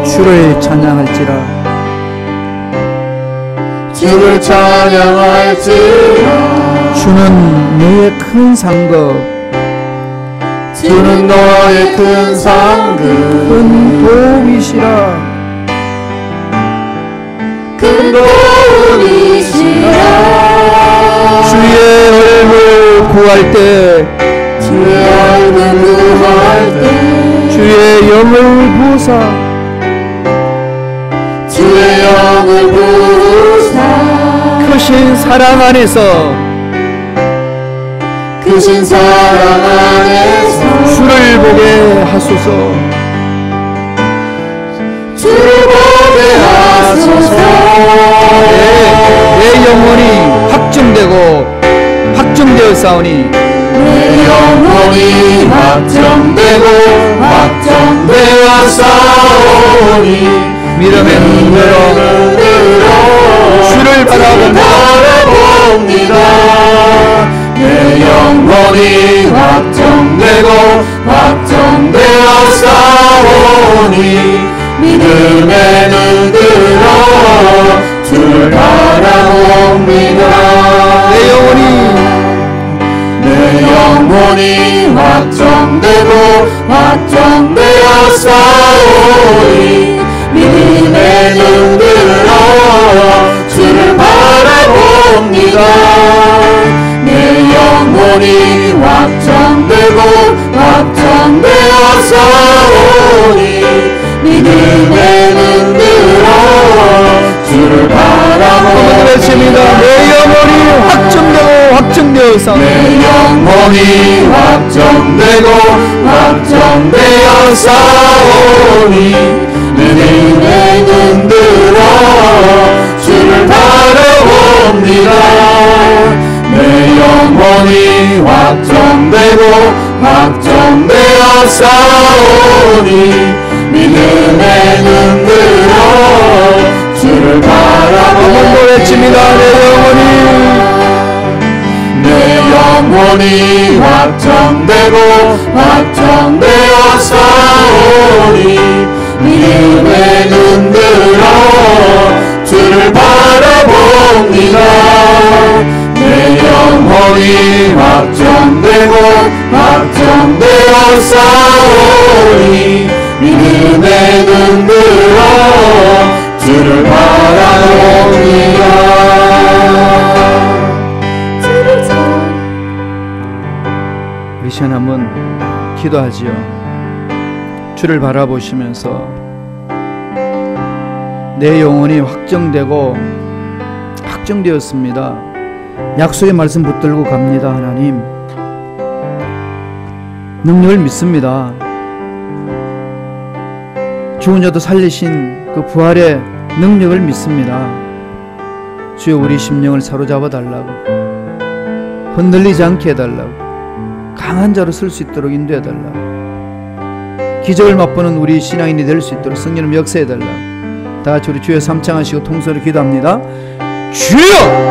주를 찬양할지라 주를 찬양할지라 주는 너의 큰 상급 주는 너의 큰 상급 큰 도움이시라 큰 도움이시라 주의 얼굴 구할 때 주의 얼굴 구할 때 주의 영을 부으사 주의 영을 부으사 크신 사랑 안에서 크신 사랑 안에서 주를 보게 하소서. 주를 보게 하소서. 내 영혼이 확정되고 확정되었사오니 내 영혼이 확정되고 확정되었사오니 믿음의 눈으로 주를 바라봅니다. 내 영혼이 확정되고 확정되었사오니 믿음의 눈으로 주를 바라봅니다. 내 영혼이 확정되고 확정되었사오니 믿음의 눈으로 주를 바라봅니다. 내 영혼이 확정되고 확정되었사오니 믿음의 눈으로 주를 바라봅니다. 내 영혼이 확정되고 확정되었사오니 내 영혼이 확정되고 확정되었사오니 믿음의 눈으로 주를 바라봅니다. 내 영혼이 확정되고 확정되었사오니 믿음의 눈으로 주를 바라봅니다. 외칩니다. 내 영혼이 확정되고 확정되었사오니 믿음의 눈으로 주를 바라봅니다. 내 영혼이 확정되고 확정되었사오니 믿음의 눈으로 주를 바라봅니다. 우리 시간 한번 기도하지요. 주를 바라보시면서 내 영혼이 확정되고 확정되었습니다. 약속의 말씀 붙들고 갑니다. 하나님 능력을 믿습니다. 죽은 자도 살리신 그 부활의 능력을 믿습니다. 주여 우리 심령을 사로잡아 달라고, 흔들리지 않게 해달라고, 강한 자로 설 수 있도록 인도해 달라고, 기적을 맛보는 우리 신앙인이 될 수 있도록 성령님 역사해 달라고. 다 같이 우리 주여 삼창하시고 통성으로 기도합니다. 주여!